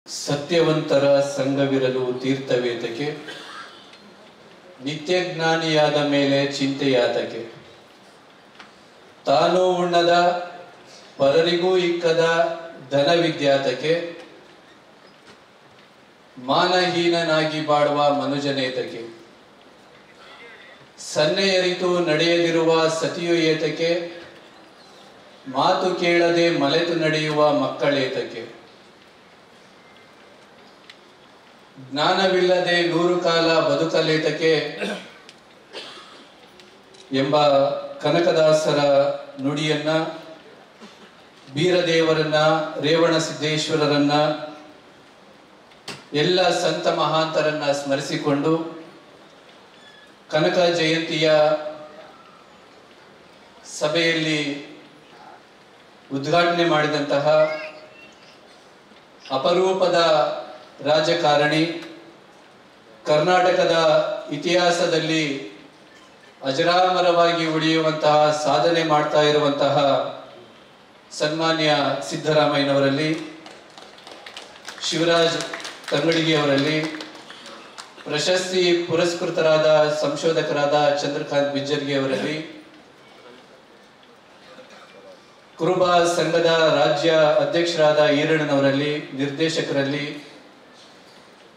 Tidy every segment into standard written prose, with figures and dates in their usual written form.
ಸತ್ಯವಂತರ ಸಂಘವಿರಲು ತೀರ್ಥವೇತಕ್ಕೆ, ನಿತ್ಯಜ್ಞಾನಿಯಾದ ಮೇಲೆ ಚಿಂತೆಯಾತಕ್ಕೆ. ತಾನು ಉಣ್ಣದ ಪರರಿಗೂ ಇಕ್ಕದ ಧನವಿದ್ಯಾತಕ್ಕೆ, ಮಾನಹೀನನಾಗಿ ಬಾಳುವ ಮನುಜನೇತಕ್ಕೆ. ಸನ್ನೆಯರಿತು ನಡೆಯದಿರುವ ಸತಿಯು ಏತಕ್ಕೆ, ಮಾತು ಕೇಳದೆ ಮಲೆತು ನಡೆಯುವ ಮಕ್ಕಳೇತಕ್ಕೆ. ಜ್ಞಾನವಿಲ್ಲದೆ 100 ಕಾಲ ಬದುಕಲೇತಕ್ಕೆ ಎಂಬ ಕನಕದಾಸರ ನುಡಿಯನ್ನ, ಬೀರದೇವರನ್ನ, ರೇವಣ ಸಿದ್ದೇಶ್ವರರನ್ನ, ಎಲ್ಲ ಸಂತ ಮಹಾಂತರನ್ನ ಸ್ಮರಿಸಿಕೊಂಡು ಕನಕ ಜಯಂತಿಯ ಸಭೆಯಲ್ಲಿ ಉದ್ಘಾಟನೆ ಮಾಡಿದಂತಹ ಅಪರೂಪದ ರಾಜಕಾರಣಿ, ಕರ್ನಾಟಕದ ಇತಿಹಾಸದಲ್ಲಿ ಅಜರಾಮರವಾಗಿ ಉಳಿಯುವಂತಹ ಸಾಧನೆ ಮಾಡ್ತಾ ಇರುವಂತಹ ಸನ್ಮಾನ್ಯ ಸಿದ್ದರಾಮಯ್ಯನವರಲ್ಲಿ, ಶಿವರಾಜ್ ತಂಗಡಿಗೆಯವರಲ್ಲಿ, ಪ್ರಶಸ್ತಿ ಪುರಸ್ಕೃತರಾದ ಸಂಶೋಧಕರಾದ ಚಂದ್ರಕಾಂತ್ ಬಿಜ್ಜರ್ಗಿ ಅವರಲ್ಲಿ, ಕುರುಬ ಸಂಘದ ರಾಜ್ಯ ಅಧ್ಯಕ್ಷರಾದ ಈರಣ್ಣನವರಲ್ಲಿ, ನಿರ್ದೇಶಕರಲ್ಲಿ,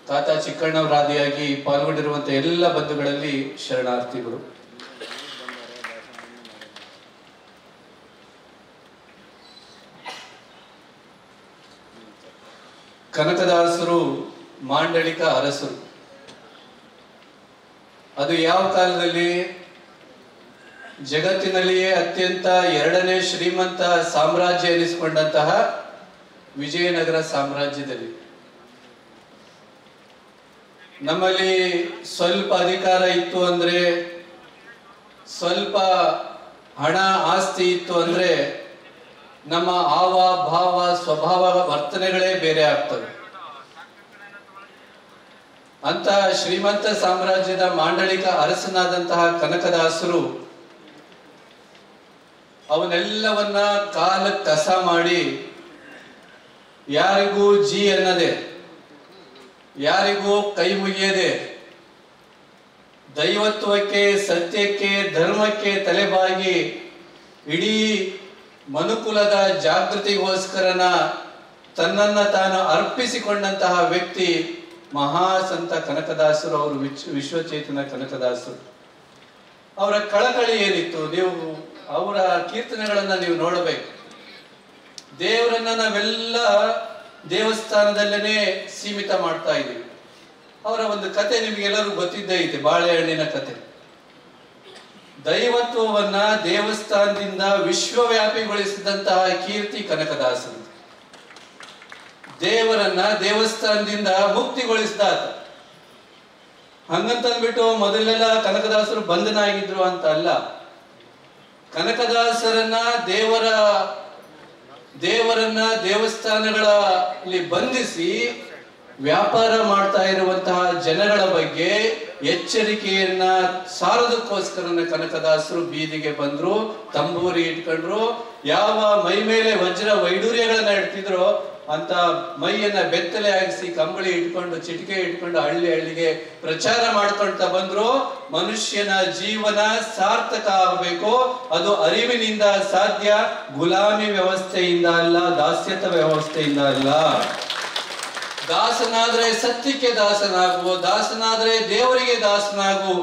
ತಾತ ಚಿಕ್ಕಣ್ಣವರಾದಿಯಾಗಿ ಪಾಲ್ಗೊಂಡಿರುವಂತಹ ಎಲ್ಲ ಬಂಧುಗಳಲ್ಲಿ ಶರಣಾರ್ಥಿಗಳು. ಕನಕದಾಸರು ಮಾಂಡಳಿಕ ಅರಸರು. ಅದು ಯಾವ ಕಾಲದಲ್ಲಿ? ಜಗತ್ತಿನಲ್ಲಿಯೇ ಅತ್ಯಂತ 2ನೇ ಶ್ರೀಮಂತ ಸಾಮ್ರಾಜ್ಯ ಎನಿಸಿಕೊಂಡಂತಹ ವಿಜಯನಗರ ಸಾಮ್ರಾಜ್ಯದಲ್ಲಿ. ನಮ್ಮಲ್ಲಿ ಸ್ವಲ್ಪ ಅಧಿಕಾರ ಇತ್ತು ಅಂದ್ರೆ, ಸ್ವಲ್ಪ ಹಣ ಆಸ್ತಿ ಇತ್ತು ಅಂದ್ರೆ, ನಮ್ಮ ಹಾವ ಭಾವ ಸ್ವಭಾವ ವರ್ತನೆಗಳೇ ಬೇರೆ ಆಗ್ತವೆ. ಅಂತ ಶ್ರೀಮಂತ ಸಾಮ್ರಾಜ್ಯದ ಮಾಂಡಳಿಕ ಅರಸನಾದಂತಹ ಕನಕದಾಸರು ಅವನ್ನೆಲ್ಲವನ್ನ ಕಾಲ ಕಸ ಮಾಡಿ, ಯಾರಿಗೂ ಜಿ ಅನ್ನದೆ, ಯಾರಿಗೂ ಕೈ ಮುಗಿಯದೆ, ದೈವತ್ವಕ್ಕೆ, ಸತ್ಯಕ್ಕೆ, ಧರ್ಮಕ್ಕೆ ತಲೆಬಾಗಿ ಇಡೀ ಮನುಕುಲದ ಜಾಗೃತಿಗೋಸ್ಕರನ ತನ್ನನ್ನ ತಾನು ಅರ್ಪಿಸಿಕೊಂಡಂತಹ ವ್ಯಕ್ತಿ ಮಹಾಸಂತ ಕನಕದಾಸರು. ಅವರು ವಿಶ್ವಚೇತನ ಕನಕದಾಸರು. ಅವರ ಕಳಕಳಿ ಏನಿತ್ತು, ನೀವು ಅವರ ಕೀರ್ತನೆಗಳನ್ನ ನೀವು ನೋಡಬೇಕು. ದೇವರನ್ನ ನಾವೆಲ್ಲ ದೇವಸ್ಥಾನದಲ್ಲೇನೆ ಸೀಮಿತ ಮಾಡ್ತಾ ಇದ್ದೀವಿ. ಅವರ ಒಂದು ಕತೆ ನಿಮ್ಗೆಲ್ಲರೂ ಗೊತ್ತಿದ್ದೇ ಐತೆ, ಬಾಳೆಹಣ್ಣಿನ ಕತೆ. ದೈವತ್ವವನ್ನ ದೇವಸ್ಥಾನದಿಂದ ವಿಶ್ವವ್ಯಾಪಿಗೊಳಿಸಿದಂತಹ ಕೀರ್ತಿ ಕನಕದಾಸರು. ದೇವರನ್ನ ದೇವಸ್ಥಾನದಿಂದ ಮುಕ್ತಿಗೊಳಿಸಿದ. ಹಂಗಂತಂದ್ಬಿಟ್ಟು ಮೊದಲೆಲ್ಲ ಕನಕದಾಸರು ಬಂಧನ ಆಗಿದ್ರು ಅಂತ ಅಲ್ಲ. ಕನಕದಾಸರನ್ನ ದೇವರನ್ನ ದೇವಸ್ಥಾನಗಳಲ್ಲಿ ಬಂಧಿಸಿ ವ್ಯಾಪಾರ ಮಾಡ್ತಾ ಇರುವಂತಹ ಜನಗಳ ಬಗ್ಗೆ ಎಚ್ಚರಿಕೆಯನ್ನ ಸಾರೋದಕ್ಕೋಸ್ಕರ ಕನಕದಾಸರು ಬೀದಿಗೆ ಬಂದ್ರು, ತಂಬೂರಿ ಇಟ್ಕೊಂಡ್ರು. ಯಾವ ಮೈ ಮೇಲೆ ವಜ್ರ ವೈಡೂರ್ಯಗಳನ್ನ ಇಡ್ತಿದ್ರು ಅಂತ ಮೈಯನ್ನ ಬೆತ್ತಲೆ ಆಗಿಸಿ ಕಂಬಳಿ ಇಟ್ಕೊಂಡು, ಚಿಟಿಕೆ ಇಟ್ಕೊಂಡು ಹಳ್ಳಿ ಹಳ್ಳಿಗೆ ಪ್ರಚಾರ ಮಾಡ್ಕೊಳ್ತಾ ಬಂದ್ರು. ಮನುಷ್ಯನ ಜೀವನ ಸಾರ್ಥಕ ಆಗಬೇಕು, ಅದು ಅರಿವಿನಿಂದ ಸಾಧ್ಯ, ಗುಲಾಮಿ ವ್ಯವಸ್ಥೆಯಿಂದ ಅಲ್ಲ, ದಾಸ್ಯತ ವ್ಯವಸ್ಥೆಯಿಂದ ಅಲ್ಲ. ದಾಸನಾದ್ರೆ ಸತ್ಯಕ್ಕೆ ದಾಸನಾಗು, ದಾಸನಾದ್ರೆ ದೇವರಿಗೆ ದಾಸನಾಗು,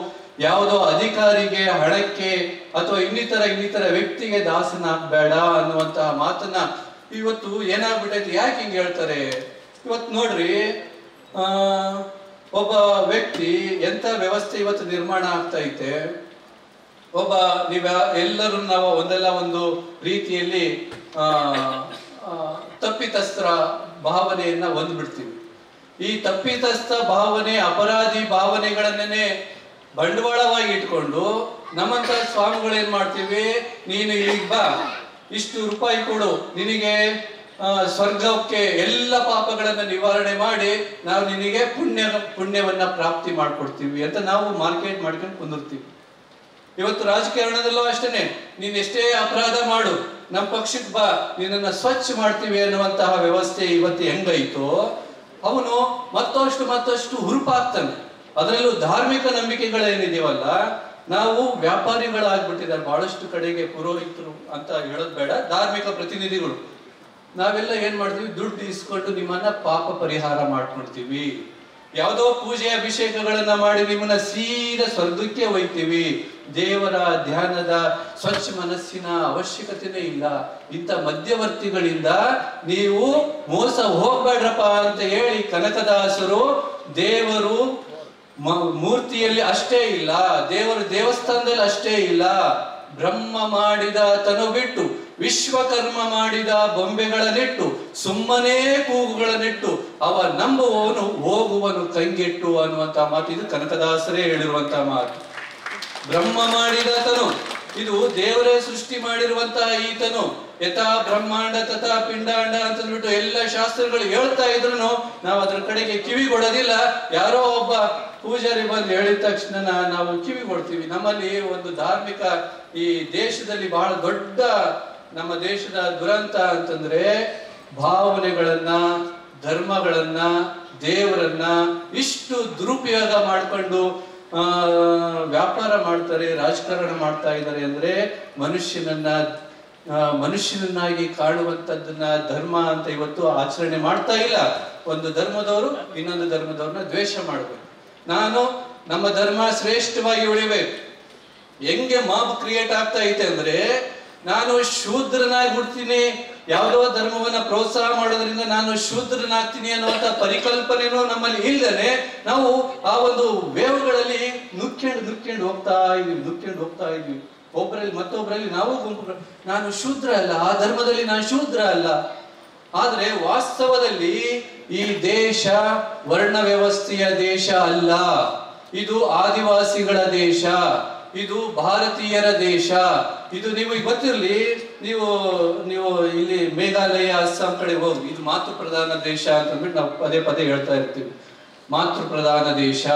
ಯಾವುದೋ ಅಧಿಕಾರಿಗೆ, ಹಣಕ್ಕೆ ಅಥವಾ ಇನ್ನಿತರ ವ್ಯಕ್ತಿಗೆ ದಾಸನಾಗಬೇಡ ಅನ್ನುವಂತಹ ಮಾತನ್ನ ಇವತ್ತು ಏನಾಗ್ಬಿಟ್ಟೈತಿ. ಯಾಕೆ ಹಿಂಗೆ ಹೇಳ್ತಾರೆ? ಇವತ್ತು ನೋಡ್ರಿ, ಒಬ್ಬ ವ್ಯಕ್ತಿ ಎಂತ ವ್ಯವಸ್ಥೆ ಇವತ್ತು ನಿರ್ಮಾಣ ಆಗ್ತಾ ಐತೆ. ಎಲ್ಲರೂ ನಾವು ಒಂದಲ್ಲ ಒಂದು ರೀತಿಯಲ್ಲಿ ತಪ್ಪಿತಸ್ಥರ ಭಾವನೆಯನ್ನ ಹೊಂದ್ಬಿಡ್ತೀವಿ. ಈ ತಪ್ಪಿತಸ್ಥ ಭಾವನೆ, ಅಪರಾಧಿ ಭಾವನೆಗಳನ್ನೇ ಬಂಡವಾಳವಾಗಿ ಇಟ್ಕೊಂಡು ನಮ್ಮಂತ ಸ್ವಾಮಿಗಳು ಏನ್ ಮಾಡ್ತೀವಿ, ನೀನು ಈಗ ಬಾ, ಇಷ್ಟು ರೂಪಾಯಿ ಕೊಡು, ನಿನಗೆ ಸ್ವರ್ಗಕ್ಕೆ ಎಲ್ಲ ಪಾಪಗಳನ್ನ ನಿವಾರಣೆ ಮಾಡಿ ನಾವು ನಿನಗೆ ಪುಣ್ಯವನ್ನ ಪ್ರಾಪ್ತಿ ಮಾಡ್ಕೊಡ್ತೀವಿ ಅಂತ ನಾವು ಮಾರ್ಕೆಟ್ ಮಾಡ್ಕೊಂಡು ಕುಂದಿರ್ತೀವಿ. ಇವತ್ತು ರಾಜಕಾರಣದಲ್ಲೂ ಅಷ್ಟೇನೆ, ನೀನ್ ಎಷ್ಟೇ ಅಪರಾಧ ಮಾಡು, ನಮ್ಮ ಪಕ್ಷಕ್ಕೆ ಬಾ, ನಿನ್ನನ್ನು ಸ್ವಚ್ಛ ಮಾಡ್ತೀವಿ ಅನ್ನುವಂತಹ ವ್ಯವಸ್ಥೆ ಇವತ್ತು ಹೆಂಗಾಯ್ತು. ಅವನು ಮತ್ತಷ್ಟು ಹುರುಪಾಗ್ತಾನೆ. ಅದರಲ್ಲೂ ಧಾರ್ಮಿಕ ನಂಬಿಕೆಗಳೇನಿದೆಯವಲ್ಲ, ನಾವು ವ್ಯಾಪಾರಿಗಳಾಗ್ಬಿಟ್ಟಿದ್ದಾರೆ ಬಹಳಷ್ಟು ಕಡೆಗೆ. ಪುರೋಹಿತರು ಅಂತ ಹೇಳೋದು ಬೇಡ, ಧಾರ್ಮಿಕ ಪ್ರತಿನಿಧಿಗಳು ನಾವೆಲ್ಲ ಏನ್ ಮಾಡ್ತೀವಿ, ದುಡ್ಡು ಇಸ್ಕೊಂಡು ನಿಮ್ಮನ್ನ ಪಾಪ ಪರಿಹಾರ ಮಾಡ್ಕೊಳ್ತೀವಿ. ಯಾವುದೋ ಪೂಜೆ ಅಭಿಷೇಕಗಳನ್ನ ಮಾಡಿ ನಿಮ್ಮನ್ನ ಸೀದಾ ಸ್ವರ್ಗಕ್ಕೆ ಒಯ್ತೀವಿ. ದೇವರ ಧ್ಯಾನದ ಸ್ವಚ್ಛ ಮನಸ್ಸಿನ ಅವಶ್ಯಕತೆನೇ ಇಲ್ಲ. ಇಂಥ ಮಧ್ಯವರ್ತಿಗಳಿಂದ ನೀವು ಮೋಸ ಹೋಗ್ಬೇಡ್ರಪ್ಪ ಅಂತ ಹೇಳಿ ಕನಕದಾಸರು ದೇವರು ಮೂರ್ತಿಯಲ್ಲಿ ಅಷ್ಟೇ ಇಲ್ಲ, ದೇವರು ದೇವಸ್ಥಾನದಲ್ಲಿ ಅಷ್ಟೇ ಇಲ್ಲ, ಬ್ರಹ್ಮ ಮಾಡಿದ ತನು ಬಿಟ್ಟು ವಿಶ್ವಕರ್ಮ ಮಾಡಿದ ಬೊಂಬೆಗಳನ್ನಿಟ್ಟು ಸುಮ್ಮನೆ ಕೂಗುಗಳನ್ನಿಟ್ಟು ಅವ ನಂಬುವವನು ಹೋಗುವನು ಕಂಗೆಟ್ಟು ಅನ್ನುವಂತ ಮಾತು. ಇದು ಕನಕದಾಸರೇ ಹೇಳಿರುವಂತ ಮಾತು. ಬ್ರಹ್ಮ ಮಾಡಿದ ತನು, ಇದು ದೇವರೇ ಸೃಷ್ಟಿ ಮಾಡಿರುವಂತಹ ಈತನು. ಯಥಾ ಬ್ರಹ್ಮಾಂಡ ತಥಾ ಪಿಂಡಾಂಡ ಅಂತಂದ್ಬಿಟ್ಟು ಎಲ್ಲ ಶಾಸ್ತ್ರಗಳು ಹೇಳ್ತಾ ಇದ್ರು ನಾವು ಅದ್ರ ಕಡೆಗೆ ಕಿವಿ ಕೊಡೋದಿಲ್ಲ. ಯಾರೋ ಒಬ್ಬ ಪೂಜಾರಿ ಬಂದು ಹೇಳಿದ ತಕ್ಷಣ ನಾವು ಕಿವಿ ಕೊಡ್ತೀವಿ. ನಮ್ಮಲ್ಲಿ ಒಂದು ಧಾರ್ಮಿಕ, ಈ ದೇಶದಲ್ಲಿ ಬಹಳ ದೊಡ್ಡ ನಮ್ಮ ದೇಶದ ದುರಂತ ಅಂತಂದ್ರೆ ಭಾವನೆಗಳನ್ನ, ಧರ್ಮಗಳನ್ನ, ದೇವರನ್ನ ಇಷ್ಟು ದುರುಪಯೋಗ ಮಾಡ್ಕೊಂಡು ವ್ಯಾಪಾರ ಮಾಡ್ತಾರೆ, ರಾಜಕಾರಣ ಮಾಡ್ತಾ ಇದ್ದಾರೆ. ಅಂದ್ರೆ ಮನುಷ್ಯನನ್ನಾಗಿ ಕಾಣುವಂಥದ್ದನ್ನ ಧರ್ಮ ಅಂತ ಇವತ್ತು ಆಚರಣೆ ಮಾಡ್ತಾ ಇಲ್ಲ. ಒಂದು ಧರ್ಮದವರು ಇನ್ನೊಂದು ಧರ್ಮದವ್ರನ್ನ ದ್ವೇಷ ಮಾಡಬೇಕು. ನಮ್ಮ ಧರ್ಮ ಶ್ರೇಷ್ಠವಾಗಿ ಉಳಿಬೇಕು. ಹೆಂಗೆ ಮಾಬ್ ಕ್ರಿಯೇಟ್ ಆಗ್ತಾ ಐತೆ ಅಂದ್ರೆ, ನಾನು ಶೂದ್ರನಾಗಿ ಹುಡ್ತೀನಿ, ಯಾವುದೋ ಧರ್ಮವನ್ನ ಪ್ರೋತ್ಸಾಹ ಮಾಡೋದ್ರಿಂದ ನಾನು ಶೂದ್ರನಾಗ್ತೀನಿ ಅನ್ನುವಂತ ಪರಿಕಲ್ಪನೆನೂ ನಮ್ಮಲ್ಲಿ ಇಲ್ಲದೆ ನಾವು ಆ ಒಂದು ವೇವ್ಗಳಲ್ಲಿ ನುಕ್ಕೊಂಡು ಹೋಗ್ತಾ ಇದೀವಿ. ಒಬ್ಬರಲ್ಲಿ ಮತ್ತೊಬ್ಬರಲ್ಲಿ ನಾವು ಗುಂಪು, ನಾನು ಶೂದ್ರ ಅಲ್ಲ, ಆ ಧರ್ಮದಲ್ಲಿ ನಾನು ಶೂದ್ರ ಅಲ್ಲ. ಆದ್ರೆ ವಾಸ್ತವದಲ್ಲಿ ಈ ದೇಶ ವರ್ಣ ವ್ಯವಸ್ಥೆಯ ದೇಶ ಅಲ್ಲ, ಇದು ಆದಿವಾಸಿಗಳ ದೇಶ, ಇದು ಭಾರತೀಯರ ದೇಶ. ಇದು ನೀವು ಗೊತ್ತಿರಲಿ, ನೀವು ಇಲ್ಲಿ ಮೇಘಾಲಯ, ಅಸ್ಸಾಂ ಕಡೆ ಹೋಗಿ, ಇದು ಮಾತೃ ಪ್ರಧಾನ ದೇಶ ಅಂತಂದ್ಬಿಟ್ಟು ನಾವು ಪದೇ ಹೇಳ್ತಾ ಇರ್ತೀವಿ. ಮಾತೃ ಪ್ರಧಾನ ದೇಶ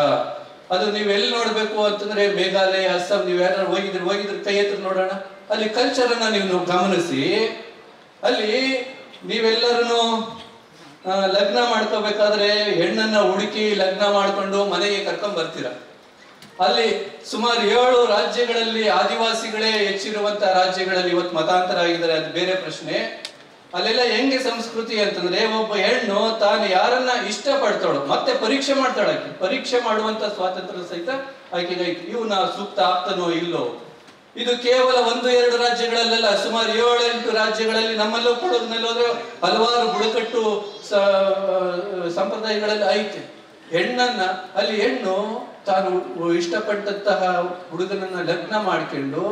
ಅದು ನೀವು ಎಲ್ಲಿ ನೋಡ್ಬೇಕು ಅಂತಂದ್ರೆ ಮೇಘಾಲಯ, ಅಸ್ಸಾಂ, ನೀವು ಯಾರು ಹೋಗಿದ್ರೆ ಕೈ ಎತ್ತರ ನೋಡೋಣ. ಅಲ್ಲಿ ಕಲ್ಚರ್ ಅನ್ನ ನೀವು ಗಮನಿಸಿ. ಅಲ್ಲಿ ನೀವೆಲ್ಲರೂ ಲಗ್ನ ಮಾಡ್ಕೋಬೇಕಾದ್ರೆ ಹೆಣ್ಣನ್ನ ಹುಡುಕಿ ಲಗ್ನ ಮಾಡ್ಕೊಂಡು ಮನೆಗೆ ಕರ್ಕೊಂಡ್ ಬರ್ತೀರ. ಅಲ್ಲಿ ಸುಮಾರು 7 ರಾಜ್ಯಗಳಲ್ಲಿ ಆದಿವಾಸಿಗಳೇ ಹೆಚ್ಚಿರುವಂತ ರಾಜ್ಯಗಳಲ್ಲಿ ಇವತ್ತು ಮತಾಂತರ ಆಗಿದ್ದಾರೆ, ಅದು ಬೇರೆ ಪ್ರಶ್ನೆ. ಅಲ್ಲೆಲ್ಲ ಹೆಂಗೆ ಸಂಸ್ಕೃತಿ ಅಂತಂದ್ರೆ, ಒಬ್ಬ ಹೆಣ್ಣು ತಾನು ಯಾರನ್ನ ಇಷ್ಟಪಡ್ತಾಳು ಮತ್ತೆ ಪರೀಕ್ಷೆ ಮಾಡ್ತಾಳೆ. ಆಕೆ ಪರೀಕ್ಷೆ ಮಾಡುವಂತ ಸ್ವಾತಂತ್ರ್ಯ ಸಹಿತ ಆಕೆಗೆ ಐತಿ. ಇವನ ಸೂಕ್ತ ಆಗ್ತಾನೋ ಇಲ್ಲೋ. ಇದು ಕೇವಲ 1-2 ರಾಜ್ಯಗಳಲ್ಲೆಲ್ಲ, ಸುಮಾರು 7-8 ರಾಜ್ಯಗಳಲ್ಲಿ, ನಮ್ಮಲ್ಲೂ ಕೊಡಗಿನಲ್ಲಿ ಹೋದ್ರೆ ಹಲವಾರು ಬುಡಕಟ್ಟು ಸಂಪ್ರದಾಯಗಳಲ್ಲಿ ಐತೆ. ಅಲ್ಲಿ ಹೆಣ್ಣು ತಾನು ಇಷ್ಟಪಟ್ಟಂತಹ ಹುಡುಗನನ್ನ ಲಗ್ನ ಮಾಡ್ಕೊಂಡು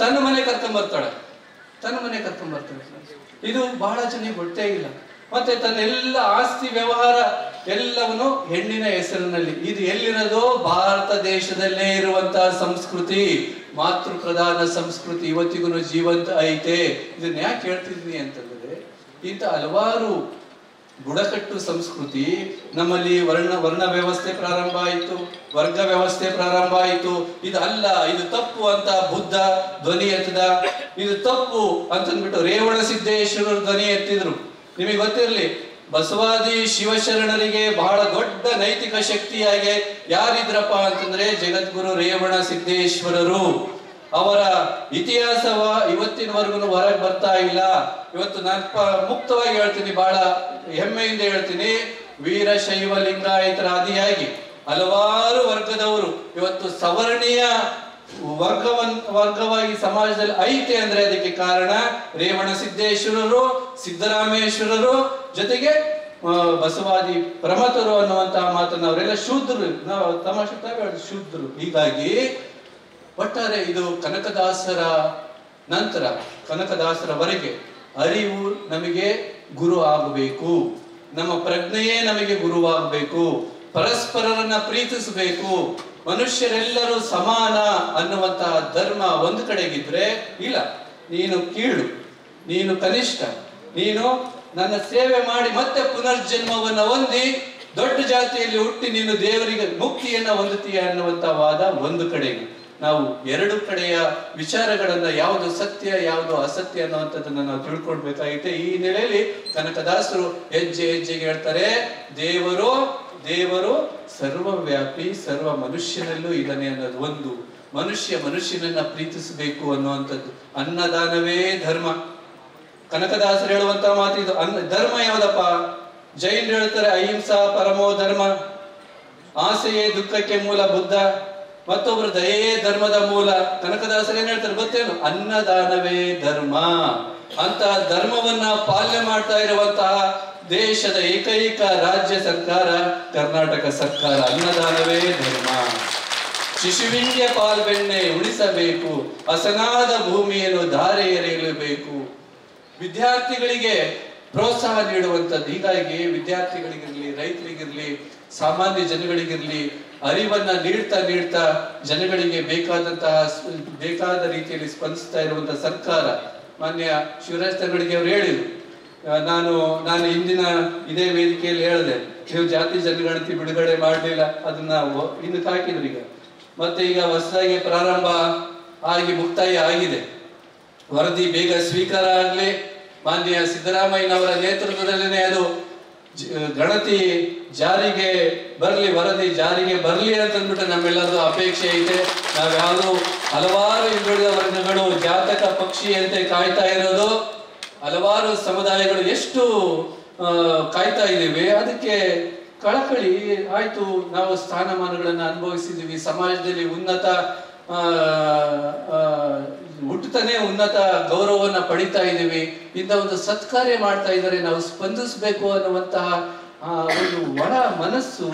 ತನ್ನ ಮನೆ ಕರ್ಕೊಂಡ್ ಬರ್ತಾಳೆ. ಇದು ಬಹಳ ಜನ ಗೊತ್ತೇ ಇಲ್ಲ. ಮತ್ತೆ ತನ್ನೆಲ್ಲ ಆಸ್ತಿ ವ್ಯವಹಾರ ಎಲ್ಲವನ್ನು ಹೆಣ್ಣಿನ ಹೆಸರಿನಲ್ಲಿ. ಇದು ಎಲ್ಲಿರೋದು? ಭಾರತ ದೇಶದಲ್ಲೇ ಇರುವಂತಹ ಸಂಸ್ಕೃತಿ, ಮಾತೃ ಪ್ರಧಾನ ಸಂಸ್ಕೃತಿ ಇವತ್ತಿಗೂ ಜೀವಂತ ಐತೆ. ಇದನ್ನ ಯಾಕೆ ಹೇಳ್ತಿದ್ವಿ ಅಂತಂದ್ರೆ, ಇಂಥ ಹಲವಾರು ಬುಡಕಟ್ಟು ಸಂಸ್ಕೃತಿ ನಮ್ಮಲ್ಲಿ ವರ್ಣ ವ್ಯವಸ್ಥೆ ಪ್ರಾರಂಭ ಆಯಿತು, ವರ್ಗ ವ್ಯವಸ್ಥೆ ಪ್ರಾರಂಭ ಆಯಿತು. ಇದು ಅಲ್ಲ, ಇದು ತಪ್ಪು ಅಂತ ಬುದ್ಧ ಧ್ವನಿ ಎತ್ತದ. ಇದು ತಪ್ಪು ಅಂತಂದ್ಬಿಟ್ಟು ರೇವಣ ಸಿದ್ದೇಶ್ವರರು ಧ್ವನಿ ಎತ್ತಿದ್ರು. ನಿಮಗೆ ಗೊತ್ತಿರಲಿ, ಬಸವಾದಿ ಶಿವಶರಣರಿಗೆ ಬಹಳ ದೊಡ್ಡ ನೈತಿಕ ಶಕ್ತಿಯಾಗಿ ಯಾರಿದ್ರಪ್ಪ ಅಂತಂದ್ರೆ ಜಗದ್ಗುರು ರೇವಣ ಸಿದ್ದೇಶ್ವರರು. ಅವರ ಇತಿಹಾಸವ ಇವತ್ತಿನವರೆಗೂ ಹೊರಗೆ ಬರ್ತಾ ಇಲ್ಲ. ಇವತ್ತು ನಾನು ಮುಕ್ತವಾಗಿ ಹೇಳ್ತೀನಿ, ಬಹಳ ಹೆಮ್ಮೆಯಿಂದ ಹೇಳ್ತೀನಿ, ವೀರಶೈವ ಲಿಂಗಾಯತರ ಆದಿಯಾಗಿ ಹಲವಾರು ವರ್ಗದವರು ಇವತ್ತು ಸವರ್ಣೀಯ ವರ್ಗವಾಗಿ ಸಮಾಜದಲ್ಲಿ ಐತೆ ಅಂದ್ರೆ ಅದಕ್ಕೆ ಕಾರಣ ರೇವಣ ಸಿದ್ದೇಶ್ವರರು, ಸಿದ್ದರಾಮೇಶ್ವರರು, ಜೊತೆಗೆ ಬಸವಾದಿ ಪ್ರಮತರು ಅನ್ನುವಂತಹ ಮಾತನ್ನ ಅವರೆಲ್ಲ ಶೂದ್ರರು. ನಾವು ತಮಾಷೆ ಶೂದ್ರರು. ಹೀಗಾಗಿ ಒಟ್ಟಾರೆ ಇದು ಕನಕದಾಸರ ನಂತರ ಕನಕದಾಸರವರೆಗೆ ಅರಿವು ನಮಗೆ ಗುರು ಆಗಬೇಕು, ನಮ್ಮ ಪ್ರಜ್ಞೆಯೇ ನಮಗೆ ಗುರುವಾಗಬೇಕು, ಪರಸ್ಪರರನ್ನ ಪ್ರೀತಿಸಬೇಕು, ಮನುಷ್ಯರೆಲ್ಲರೂ ಸಮಾನ ಅನ್ನುವಂತಹ ಧರ್ಮ ಒಂದು ಕಡೆಗಿದ್ರೆ, ಇಲ್ಲ ನೀನು ಕೀಳು, ನೀನು ಕನಿಷ್ಠ, ನೀನು ನನ್ನ ಸೇವೆ ಮಾಡಿ ಮತ್ತೆ ಪುನರ್ಜನ್ಮವನ್ನ ಹೊಂದಿ ದೊಡ್ಡ ಜಾತಿಯಲ್ಲಿ ಹುಟ್ಟಿ ನೀನು ದೇವರಿಗೆ ಮುಕ್ತಿಯನ್ನ ಹೊಂದುತ್ತೀಯ ಅನ್ನುವಂತ ವಾದ ಒಂದು ಕಡೆಗೆ. ನಾವು ಎರಡು ಕಡೆಯ ವಿಚಾರಗಳನ್ನ ಯಾವುದು ಸತ್ಯ ಯಾವುದು ಅಸತ್ಯ ಅನ್ನುವಂಥದ್ದನ್ನ ನಾವು ತಿಳ್ಕೊಳ್ಬೇಕಾಗಿದೆ. ಈ ನೆಲೆಯಲ್ಲಿ ಕನಕದಾಸರು ಹೆಜ್ಜೆ ಹೆಜ್ಜೆಗೆ ಹೇಳ್ತಾರೆ, ದೇವರು ಸರ್ವವ್ಯಾಪಿ, ಸರ್ವ ಮನುಷ್ಯನಲ್ಲೂ ಇದ್ದಾನೆ ಅನ್ನೋದು ಒಂದು. ಮನುಷ್ಯನನ್ನ ಪ್ರೀತಿಸಬೇಕು ಅನ್ನುವಂಥದ್ದು. ಅನ್ನದಾನವೇ ಧರ್ಮ. ಕನಕದಾಸರು ಹೇಳುವಂತ ಮಾತು ಇದು. ಧರ್ಮ ಯಾವ್ದಪ್ಪ? ಜೈನರು ಹೇಳ್ತಾರೆ ಅಹಿಂಸಾ ಪರಮೋ ಧರ್ಮ, ಆಸೆಯೇ ದುಃಖಕ್ಕೆ ಮೂಲ ಬುದ್ಧ, ಮತ್ತೊಬ್ರು ದಯೆಯೇ ಧರ್ಮದ ಮೂಲ. ಕನಕದಾಸರು ಏನ್ ಹೇಳ್ತಾರೆ ಗೊತ್ತೇನು? ಅನ್ನದಾನವೇ ಧರ್ಮ. ಅಂತ ಧರ್ಮವನ್ನ ಪಾಲನೆ ಮಾಡ್ತಾ ಇರುವಂತಹ ದೇಶದ ಏಕೈಕ ರಾಜ್ಯ ಸರ್ಕಾರ ಕರ್ನಾಟಕ ಸರ್ಕಾರ. ಅನ್ನದಾನವೇ ಧರ್ಮ. ಶಿಶುವಿಂಗೆ ಪಾಲ್ಬೆಣ್ಣೆ ಉಳಿಸಬೇಕು, ಹಸನಾದ ಭೂಮಿಯನ್ನು ಧಾರೆ ಎರೆಯಲೇಬೇಕು. ವಿದ್ಯಾರ್ಥಿಗಳಿಗೆ ಪ್ರೋತ್ಸಾಹ ನೀಡುವಂಥದ್ದು. ಹೀಗಾಗಿ ವಿದ್ಯಾರ್ಥಿಗಳಿಗಿರ್ಲಿ, ರೈತರಿಗಿರ್ಲಿ, ಸಾಮಾನ್ಯ ಜನಗಳಿಗಿರ್ಲಿ ಅರಿವನ್ನ ನೀಡ್ತಾ ಜನಗಳಿಗೆ ಬೇಕಾದ ರೀತಿಯಲ್ಲಿ ಸ್ಪಂದಿಸ್ತಾ ಇರುವಂತಹ ಸರ್ಕಾರ. ಮಾನ್ಯ ಶಿವರಾಜ್ ತಂಗಡಿಗೆ ಅವರು ಹೇಳಿದ್ರು, ನಾನು ಇಂದಿನ ಇದೇ ವೇದಿಕೆಯಲ್ಲಿ ಹೇಳಿದೆ, ನೀವು ಜಾತಿ ಜನಗಣತಿ ಬಿಡುಗಡೆ ಮಾಡಲಿಲ್ಲ, ಅದನ್ನ ಹಿಂದಕ್ಕೆ ಹಾಕಿದ್ರು. ಮತ್ತೆ ಈಗ ಹೊಸದಾಗಿ ಪ್ರಾರಂಭ ಆಗಿ ಮುಕ್ತಾಯ ಆಗಿದೆ. ವರದಿ ಬೇಗ ಸ್ವೀಕಾರ ಆಗಲಿ. ಮಾನ್ಯ ಸಿದ್ದರಾಮಯ್ಯನವರ ನೇತೃತ್ವದಲ್ಲೇ ಅದು ಗಣತಿ ಜಾರಿಗೆ ಬರಲಿ, ವರದಿ ಜಾರಿಗೆ ಬರಲಿ ಅಂತಂದ್ಬಿಟ್ಟು ನಮ್ಮೆಲ್ಲರದು ಅಪೇಕ್ಷೆ ಇದೆ. ನಾವ್ಯಾವುದು ಹಲವಾರು ಹಿಂದುಳಿದ ವರ್ಗಗಳು ಜಾತಕ ಪಕ್ಷಿಯಂತೆ ಕಾಯ್ತಾ ಇರೋದು, ಹಲವಾರು ಸಮುದಾಯಗಳು ಎಷ್ಟು ಕಾಯ್ತಾ ಇದ್ದೀವಿ. ಅದಕ್ಕೆ ಕಳಕಳಿ ಆಯ್ತು. ನಾವು ಸ್ಥಾನಮಾನಗಳನ್ನ ಅನುಭವಿಸಿದೀವಿ, ಸಮಾಜದಲ್ಲಿ ಉನ್ನತ ಹುಟ್ಟುತ್ತಾನೆ ಉನ್ನತ ಗೌರವವನ್ನ ಪಡಿತಾ ಇದ್ದೀವಿ. ಇಂಥ ಒಂದು ಸತ್ಕಾರ್ಯ ಮಾಡ್ತಾ ಇದ್ದಾರೆ, ನಾವು ಸ್ಪಂದಿಸಬೇಕು ಅನ್ನುವಂತಹ ಒಂದು ಒಳ ಮನಸ್ಸು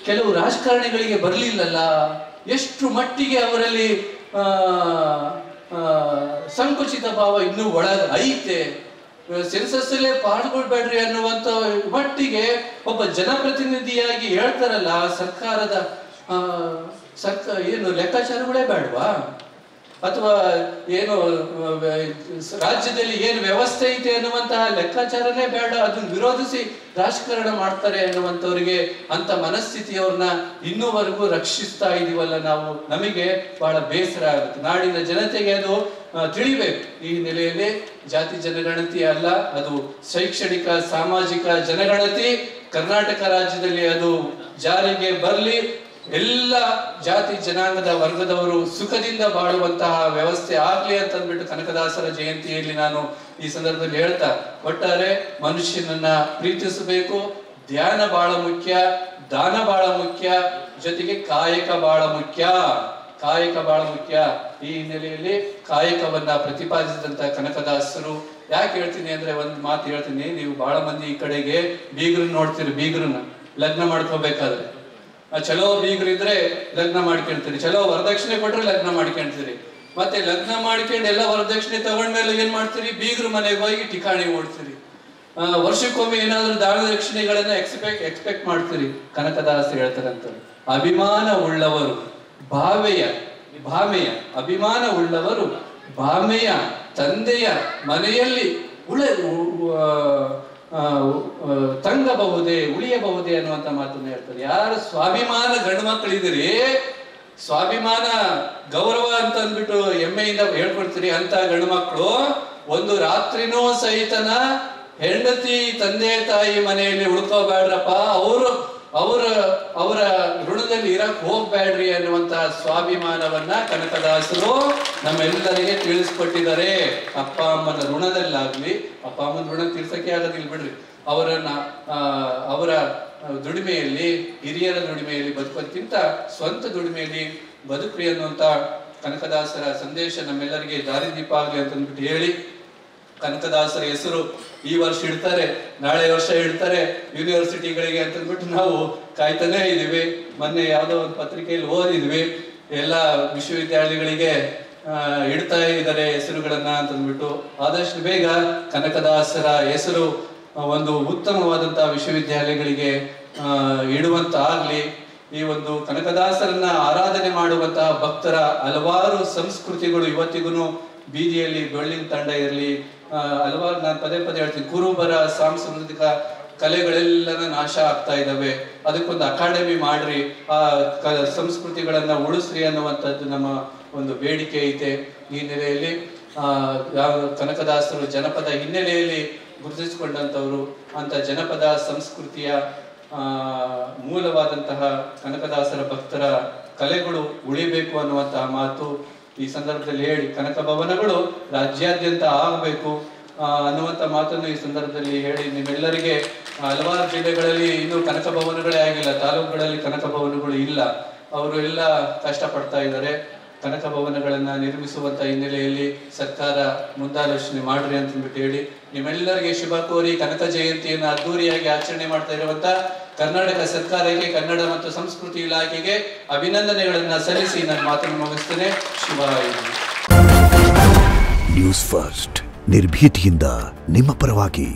ಕೆಲವು ರಾಜಕಾರಣಿಗಳಿಗೆ ಬರಲಿಲ್ಲಲ್ಲ. ಎಷ್ಟು ಮಟ್ಟಿಗೆ ಅವರಲ್ಲಿ ಸಂಕುಚಿತ ಭಾವ ಇನ್ನೂ ಒಳಗ ಐತೆ. ಸೆನ್ಸಸ್ ಅಲ್ಲೇ ಪಾಲ್ಗೊಳ್ಬೇಡ್ರಿ ಅನ್ನುವಂತ ಮಟ್ಟಿಗೆ ಒಬ್ಬ ಜನಪ್ರತಿನಿಧಿಯಾಗಿ ಹೇಳ್ತಾರಲ್ಲ, ಸರ್ಕಾರದ ಏನು ಲೆಕ್ಕಾಚಾರಗಳೇ ಬೇಡವಾ? ಅಥವಾ ಏನು ರಾಜ್ಯದಲ್ಲಿ ಏನು ವ್ಯವಸ್ಥೆ ಐತೆ ಅನ್ನುವಂತಹ ಲೆಕ್ಕಾಚಾರನೇ ಬೇಡ, ಅದನ್ನ ವಿರೋಧಿಸಿ ರಾಜಕಾರಣ ಮಾಡ್ತಾರೆ ಅನ್ನುವಂಥವ್ರಿಗೆ ಅಂತ ಮನಸ್ಥಿತಿಯವ್ರನ್ನ ಇನ್ನೂವರೆಗೂ ರಕ್ಷಿಸ್ತಾ ಇದೀವಲ್ಲ ನಾವು. ನಮಗೆ ಬಹಳ ಬೇಸರ ಆಗುತ್ತೆ. ನಾಡಿನ ಜನತೆಗೆ ಅದು ತಿಳಿಬೇಕು. ಈ ನೆಲೆಯಲ್ಲಿ ಜಾತಿ ಜನಗಣತಿ ಅಲ್ಲ, ಅದು ಶೈಕ್ಷಣಿಕ ಸಾಮಾಜಿಕ ಜನಗಣತಿ. ಕರ್ನಾಟಕ ರಾಜ್ಯದಲ್ಲಿ ಅದು ಜಾರಿಗೆ ಬರಲಿ. ಎಲ್ಲ ಜಾತಿ ಜನಾಂಗದ ವರ್ಗದವರು ಸುಖದಿಂದ ಬಾಳುವಂತಹ ವ್ಯವಸ್ಥೆ ಆಗ್ಲಿ ಅಂತ ಅಂದ್ಬಿಟ್ಟು ಕನಕದಾಸರ ಜಯಂತಿಯಲ್ಲಿ ನಾನು ಈ ಸಂದರ್ಭದಲ್ಲಿ ಹೇಳ್ತಾ, ಒಟ್ಟಾರೆ ಮನುಷ್ಯನನ್ನ ಪ್ರೀತಿಸಬೇಕು. ಧ್ಯಾನ ಬಹಳ ಮುಖ್ಯ, ದಾನ ಬಹಳ ಮುಖ್ಯ, ಜೊತೆಗೆ ಕಾಯಕ ಬಹಳ ಮುಖ್ಯ. ಈ ಹಿನ್ನೆಲೆಯಲ್ಲಿ ಕಾಯಕವನ್ನ ಪ್ರತಿಪಾದಿಸಿದಂತ ಕನಕದಾಸರು. ಯಾಕೆ ಹೇಳ್ತೀನಿ ಅಂದ್ರೆ, ಒಂದ್ ಮಾತು ಹೇಳ್ತೀನಿ. ನೀವು ಬಹಳ ಮಂದಿ ಈ ಕಡೆಗೆ ಬೀಗರನ್ನ ನೋಡ್ತೀರಿ. ಬೀಗರನ್ನ ಲಗ್ನ ಮಾಡ್ಕೋಬೇಕಾದ್ರೆ ಚಲೋ ಬೀಗರಿದ್ರೆ ಲಗ್ನ ಮಾಡ್ಕೊಂತೀರಿ, ಚಲೋ ವರದಕ್ಷಿಣೆ ಕೊಟ್ರೆ ಲಗ್ನ ಮಾಡ್ಕೊಂತೀರಿ. ಮತ್ತೆ ಲಗ್ನ ಮಾಡ್ಕೊಂಡು ಎಲ್ಲ ವರದಕ್ಷಿಣೆ ತಗೊಂಡ್ಮೇಲೆ ಏನ್ ಮಾಡ್ತೀರಿ? ಬೀಗರು ಮನೆಗೆ ಹೋಗಿ ಠಿಕಾಣಿ ಓಡ್ತೀರಿ. ವರ್ಷಕ್ಕೊಮ್ಮೆ ಏನಾದ್ರು ದಾನ ದಕ್ಷಿಣೆಗಳನ್ನ ಎಕ್ಸ್ಪೆಕ್ಟ್ ಮಾಡ್ತೀರಿ. ಕನಕದಾಸ ಹೇಳ್ತಾರಂತ, ಅಭಿಮಾನ ಉಳ್ಳವರು ಅಭಿಮಾನ ಉಳ್ಳವರು ಭಾಮೆಯ ತಂದೆಯ ಮನೆಯಲ್ಲಿ ತಂಗಬಹುದೇ, ಉಳಿಯಬಹುದೇ ಅನ್ನುವಂತ ಮಾತನ್ನ ಹೇಳ್ತಾರೆ. ಯಾರು ಸ್ವಾಭಿಮಾನ ಗಂಡು ಮಕ್ಕಳಿದ್ದೀರಿ, ಸ್ವಾಭಿಮಾನ ಗೌರವ ಅಂತ ಅಂದ್ಬಿಟ್ಟು ಹೆಮ್ಮೆಯಿಂದ ಹೇಳ್ಕೊಡ್ತೀರಿ ಅಂತ ಗಂಡು ಮಕ್ಕಳು ಒಂದು ರಾತ್ರಿನೂ ಸಹಿತನ ಹೆಂಡತಿ ತಂದೆ ತಾಯಿ ಮನೆಯಲ್ಲಿ ಉಳ್ಕೋಬೇಡ್ರಪ್ಪ, ಅವರ ಋಣದಲ್ಲಿ ಇರಕ್ ಹೋಗ್ಬೇಡ್ರಿ ಅನ್ನುವಂತಹ ಸ್ವಾಭಿಮಾನವನ್ನ ಕನಕದಾಸರು ನಮ್ಮೆಲ್ಲರಿಗೆ ತಿಳಿಸ್ಕೊಟ್ಟಿದ್ದಾರೆ. ಅಪ್ಪ ಅಮ್ಮನ ಋಣದಲ್ಲಾಗ್ಲಿ, ಅಪ್ಪ ಅಮ್ಮನ ಋಣ ತೀರ್ಸಕ್ಕೆ ಆಗೋದಿಲ್ಲ ಬಿಡ್ರಿ, ಅವರ ದುಡಿಮೆಯಲ್ಲಿ, ಹಿರಿಯರ ದುಡಿಮೆಯಲ್ಲಿ ಬದುಕೋದ್ಕಿಂತ ಸ್ವಂತ ದುಡಿಮೆಯಲ್ಲಿ ಬದುಕ್ರಿ ಅನ್ನುವಂತ ಕನಕದಾಸರ ಸಂದೇಶ ನಮ್ಮೆಲ್ಲರಿಗೆ ದಾರಿದೀಪ ಆಗ್ಲಿ ಅಂತಂದ್ಬಿಟ್ಟು ಹೇಳಿ, ಕನಕದಾಸರ ಹೆಸರು ಈ ವರ್ಷ ಇಡ್ತಾರೆ, ನಾಳೆ ವರ್ಷ ಇಡ್ತಾರೆ ಯೂನಿವರ್ಸಿಟಿಗಳಿಗೆ ಅಂತಂದ್ಬಿಟ್ಟು ನಾವು ಕಾಯ್ತಾನೆ ಇದೀವಿ. ಮೊನ್ನೆ ಯಾವುದೋ ಒಂದು ಪತ್ರಿಕೆಯಲ್ಲಿ ಓದಿದ್ವಿ, ಎಲ್ಲ ವಿಶ್ವವಿದ್ಯಾಲಯಗಳಿಗೆ ಇಡ್ತಾ ಇದ್ದಾರೆ ಹೆಸರುಗಳನ್ನ ಅಂತಂದ್ಬಿಟ್ಟು. ಆದಷ್ಟು ಬೇಗ ಕನಕದಾಸರ ಹೆಸರು ಒಂದು ಉತ್ತಮವಾದಂತಹ ವಿಶ್ವವಿದ್ಯಾಲಯಗಳಿಗೆ ಇಡುವಂತ ಆಗ್ಲಿ. ಈ ಒಂದು ಕನಕದಾಸರನ್ನ ಆರಾಧನೆ ಮಾಡುವಂತಹ ಭಕ್ತರ ಹಲವಾರು ಸಂಸ್ಕೃತಿಗಳು ಇವತ್ತಿಗೂ ಬೀದಿಯಲ್ಲಿ ಡೊಳ್ಳಿನ ತಂಡ ಇರಲಿ, ಹಲವಾರು, ನಾನು ಪದೇ ಹೇಳ್ತೀನಿ, ಕುರುಬರ ಸಾಂಸ್ಕೃತಿಕ ಕಲೆಗಳೆಲ್ಲನ ನಾಶ ಆಗ್ತಾ ಇದ್ದಾವೆ, ಅದಕ್ಕೊಂದು ಅಕಾಡೆಮಿ ಮಾಡ್ರಿ, ಆ ಸಂಸ್ಕೃತಿಗಳನ್ನ ಉಳಿಸ್ರಿ ಅನ್ನುವಂಥದ್ದು ನಮ್ಮ ಒಂದು ಬೇಡಿಕೆ ಐತೆ. ಈ ನೆಲೆಯಲ್ಲಿ ಕನಕದಾಸರು ಜನಪದ ಹಿನ್ನೆಲೆಯಲ್ಲಿ ಗುರುತಿಸಿಕೊಂಡಂಥವ್ರು, ಅಂತ ಜನಪದ ಸಂಸ್ಕೃತಿಯ ಮೂಲವಾದಂತಹ ಕನಕದಾಸರ ಭಕ್ತರ ಕಲೆಗಳು ಉಳಿಬೇಕು ಅನ್ನುವಂತಹ ಮಾತು ಈ ಸಂದರ್ಭದಲ್ಲಿ ಹೇಳಿ, ಕನಕ ಭವನಗಳು ರಾಜ್ಯಾದ್ಯಂತ ಆಗಬೇಕು ಅನ್ನುವಂಥ ಮಾತನ್ನು ಈ ಸಂದರ್ಭದಲ್ಲಿ ಹೇಳಿ, ನಿಮ್ಮೆಲ್ಲರಿಗೆ ಹಲವಾರು ಜಿಲ್ಲೆಗಳಲ್ಲಿ ಇನ್ನೂ ಕನಕ ಭವನಗಳೇ ಆಗಿಲ್ಲ, ತಾಲೂಕುಗಳಲ್ಲಿ ಕನಕ ಭವನಗಳು ಇಲ್ಲ, ಅವರು ಎಲ್ಲ ಕಷ್ಟಪಡ್ತಾ ಇದ್ದಾರೆ. ಕನಕ ಭವನಗಳನ್ನ ನಿರ್ಮಿಸುವಂತ ಹಿನ್ನೆಲೆಯಲ್ಲಿ ಸರ್ಕಾರ ಮುಂದಾಲೋಚನೆ ಮಾಡ್ರಿ ಅಂತಂದ್ಬಿಟ್ಟು ಹೇಳಿ, ನಿಮ್ಮೆಲ್ಲರಿಗೆ ಶುಭ ಕೋರಿ ಕನಕ ಜಯಂತಿಯನ್ನು ಅದ್ದೂರಿಯಾಗಿ ಆಚರಣೆ ಮಾಡ್ತಾ ಇರುವಂತ ಕರ್ನಾಟಕ ಸರ್ಕಾರಕ್ಕೆ, ಕನ್ನಡ ಮತ್ತು ಸಂಸ್ಕೃತಿ ಇಲಾಖೆಗೆ ಅಭಿನಂದನೆಗಳನ್ನ ಸಲ್ಲಿಸಿ ನನ್ನ ಮಾತನ್ನು ಮುಗಿಸ್ತೇನೆ. ಶುಭಾಯ. ನ್ಯೂಸ್ ಫಸ್ಟ್ ನಿರ್ಭೀತಿಯಿಂದ ನಿಮ್ಮ ಪರವಾಗಿ.